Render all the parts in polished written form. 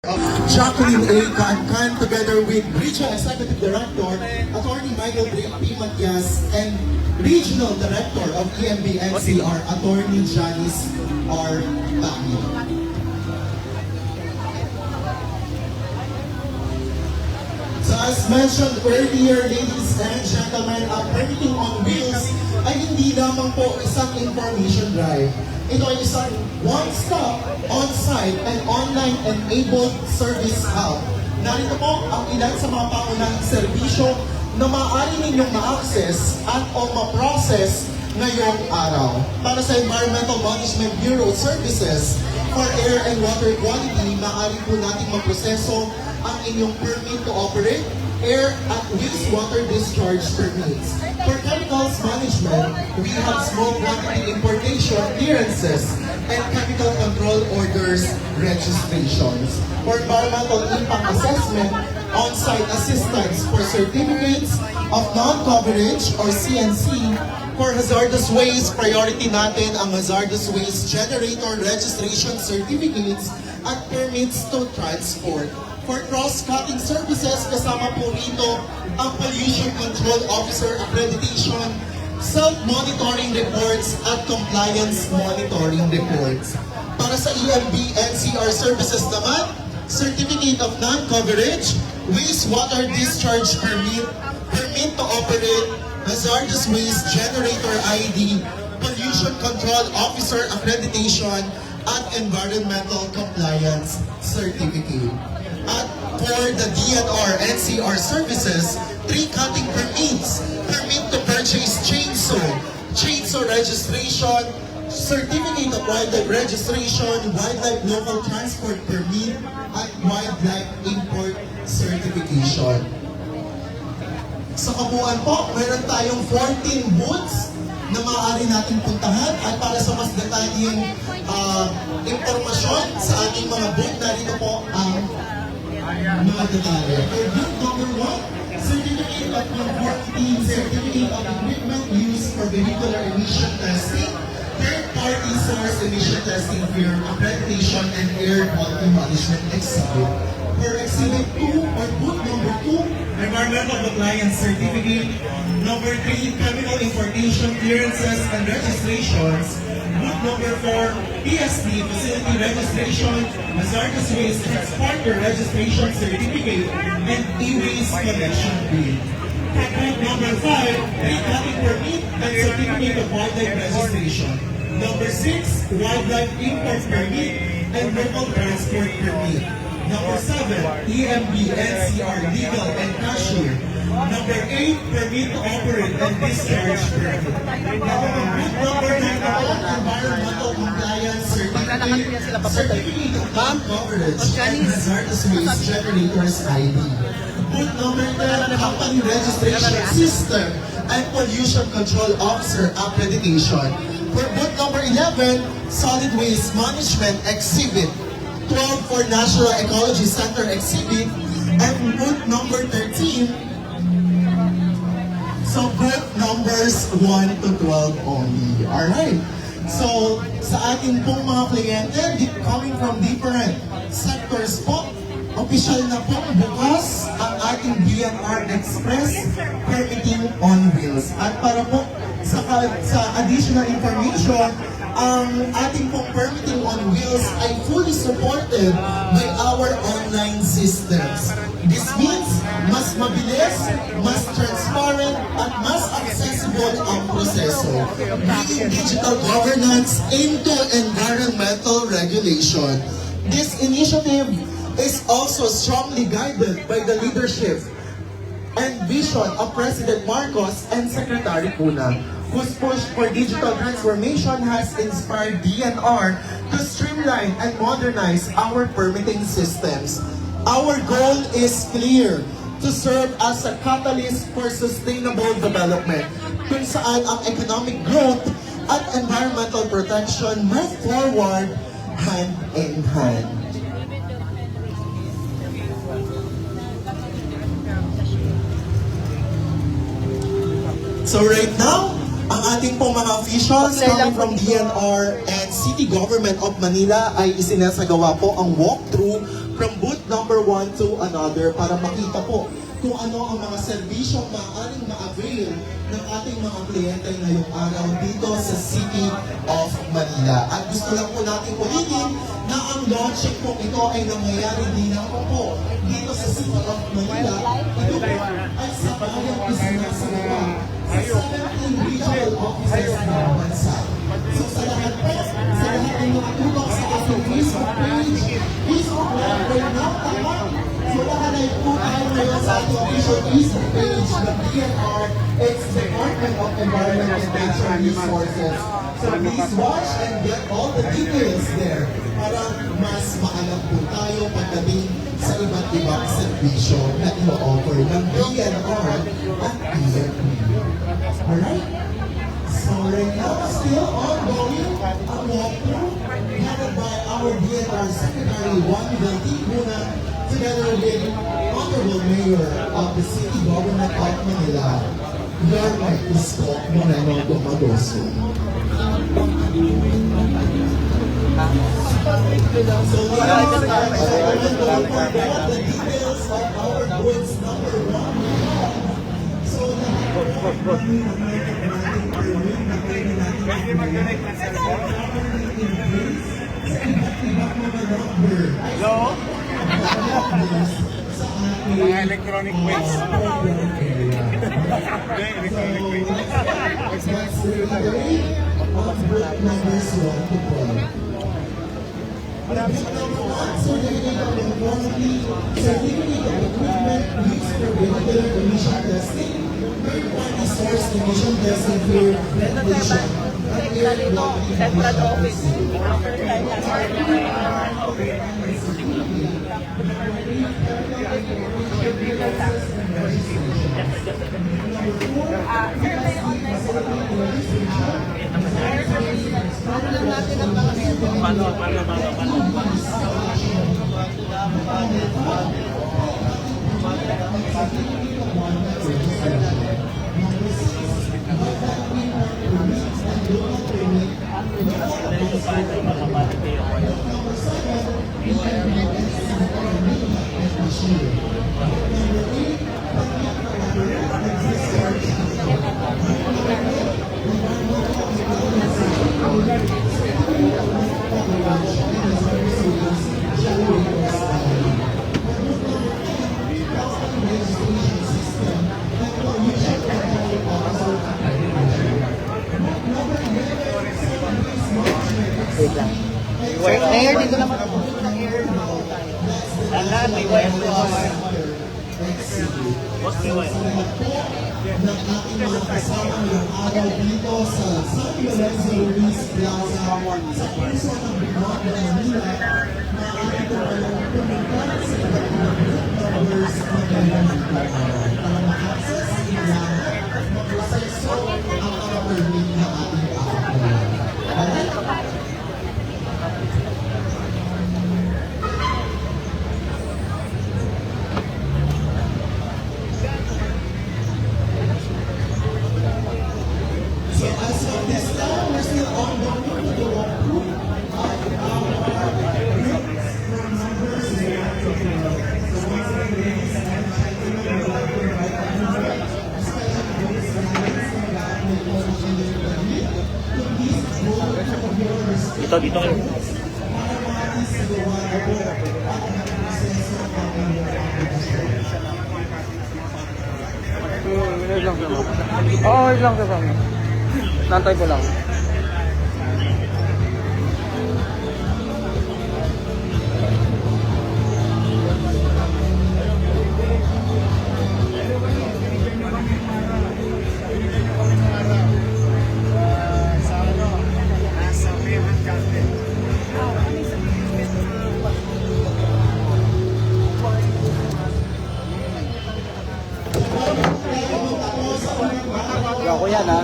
Jacqueline A. Cancan together with Regional Executive Director, Attorney Michael P. Matias, and Regional Director of EMB-NCR, Attorney Janice R. Tami. So as mentioned earlier, ladies and gentlemen, ang Permitting on Wheels ay hindi lamang po isang information drive. Ito ay isang one-stop, on-site, and online-enabled service hub. Narito po ang ilan sa mga pangunahing serbisyo na maaari ninyong ma-access at o ma-process ngayong araw. Para sa Environmental Management Bureau Services for Air and Water Quality, maaari po natin maproseso ang inyong permit to operate, air at wastewater discharge permits. For chemicals management, we have small quantity importation clearances and chemical control orders registrations. For environmental impact assessment, on-site assistance for certificates of non-coverage or CNC. For hazardous waste, priority natin ang hazardous waste generator registration certificates at permits to transport. For cross-cutting services, kasama po rito ang Pollution Control Officer Accreditation, self-monitoring reports at compliance monitoring reports. Para sa EMB-NCR services naman, Certificate of Non-Coverage, Wastewater Discharge Permit, Permit to Operate, Hazardous Waste Generator ID, Pollution Control Officer Accreditation, at Environmental Compliance Certificate. At for the DNR NCR services, 3 cutting permits, permit to purchase chainsaw, chainsaw registration, certificate of wildlife registration, wildlife local transport permit, at wildlife import certification. Sa kabuuan po, meron tayong 14 booths na maaari natin puntahan at para sa mas detalyeng impormasyon sa ating mga booth, narito po ang mga detalye. For booth number 1, Certificate of Conformity, Certificate of Equipment used for Vehicular Emission Testing, Third-Party Source Emission Testing for Accreditation and Air Quality Management Exhibit. For Exhibit 2 or booth number 2, Environmental Compliance Certificate, number 3, Chemical Importation Clearances and Registrations, booth number 4, PSD Facility Registration, Hazardous Waste Transporter Registration Certificate, and E-Waste Collection Bill. For booth number 5, Recutting Permit and Certificate of Wildlife Registration. Number 6, Wildlife Import Permit and Local Transport Permit. Number 7, EMB-NCR Legal and Cashier. Number 8, Permit to Operate and Discharge Permit. Number 9, Environmental Compliance Certificate, Certificate of Non-Coverage and Hazardous Waste Generators ID. Booth number 10, Company Registration System and Pollution Control Officer Accreditation. For booth number 11, Solid Waste Management Exhibit. 12 for National Ecology Center Exhibit. And booth number 13, so booth numbers 1 to 12 only. Alright. So, sa ating pong mga kliyente, coming from different sectors po, official na po bukas ang ating DNR Express Permitting on Wheels. At para po sa additional information, ang ating pong Permitting on Wheels ay fully supported by our online systems. This means mas mabilis, mas transparent, at mas accessible ang proseso, bringing digital governance into environmental regulation. This initiative is also strongly guided by the leadership and vision of President Marcos and Secretary Cuna, whose push for digital transformation has inspired DNR to streamline and modernize our permitting systems. Our goal is clear: to serve as a catalyst for sustainable development, kung saan ang economic growth at environmental protection move forward hand in hand. So right now, ang ating pong mga officials coming from DNR and City Government of Manila ay isinasagawa po ang walkthrough from booth number one to another para makita po kung ano ang mga serbisyong maaaring ma-avail ng ating mga kliyente ngayong araw dito sa City of Manila. At gusto lang po natin ulitin na ang launching po ito ay nangyayari din lang po dito sa City of Manila. Ito po ay sa bayang isinasagawa sa 17 regional offices ng bansa. So sa lahat po, sa lahat ng nakatutok sa ating Facebook page, Facebook live right now, tama? So nakalive po tayo ngayon sa ating official Facebook page ng DNR. It's Department of Environment and Natural Resources. So please watch and get all the details there para mas maalam po tayo pagdating sa iba't ibang serbisyo na ino-offer ng DNR at DNP. Alright? So right now, still ongoing ang walkthrough headed by our DNR Secretary Juan Valticuna together with Honorable Mayor of the City Government of Manila, Yorme Isko Moreno Domagoso. So ladies and gentlemen, don't forget the details of our goods number one. So Hello? Mga electronic waste. Central Office. Mayor, dito naman ako ng air. Lahat, may wire to our. Boss, may wire. ng ating mga kasama ng araw dito sa San Lorenzo Luis Plaza sa puso ng Bimog na Manila na ating kayong pumunta sa iba't ibang group numbers na kailan ng araw para ma-access lahat mag-proseso ang mga permit na ating kakakuha. So as of this time, we're still ongoing with the walkthrough of our groups from numbers to so once again, ladies and gentlemen, we'd like to invite everyone, especially those guys from the Administration Department, to please go to your respective homes para makasagawa po at nag-proseso ang inyong aplikasyon. Wait lang sa Oo, wait lang sa Nantay ko lang. Ako yan, ha?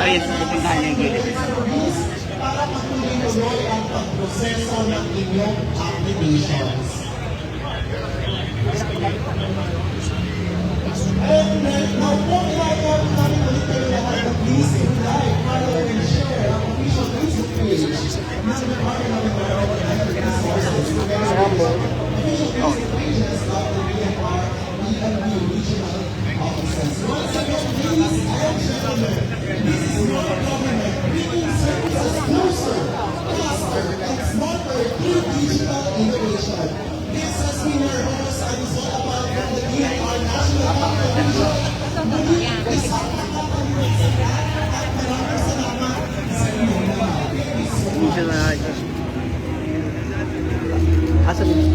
Ayun, proseso ng inyong applications. And right now po, kailangan namin ulit kayo lahat na please like, follow, and share ang official Facebook page ng Department of Environmental and Resources. Official Facebook pages of the DNR ENV regional offices. Once again, ladies and gentlemen, this is your government bringing services closer, faster, and smarter through digital innovation. This has been your host, Arizona Abad from the DNR National Corporation. Muli, isang nakakalimutan at maraming salamat sa inyong lahat. Asan yun?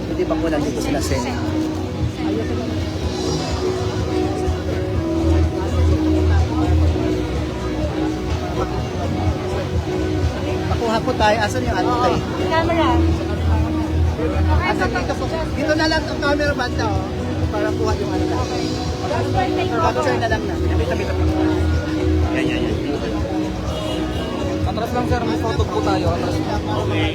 Hindi ba wala dito sila Senate? Pakuha po tayo. Asan yung ano tayo? Camera. Asan dito po? Dito na lang ang camera banda oh. Para kuha yung ano tayo. Capture na lang na. Tabi-tabi. Yan. Atras lang sir, may photo po tayo. Atras lang. Okay.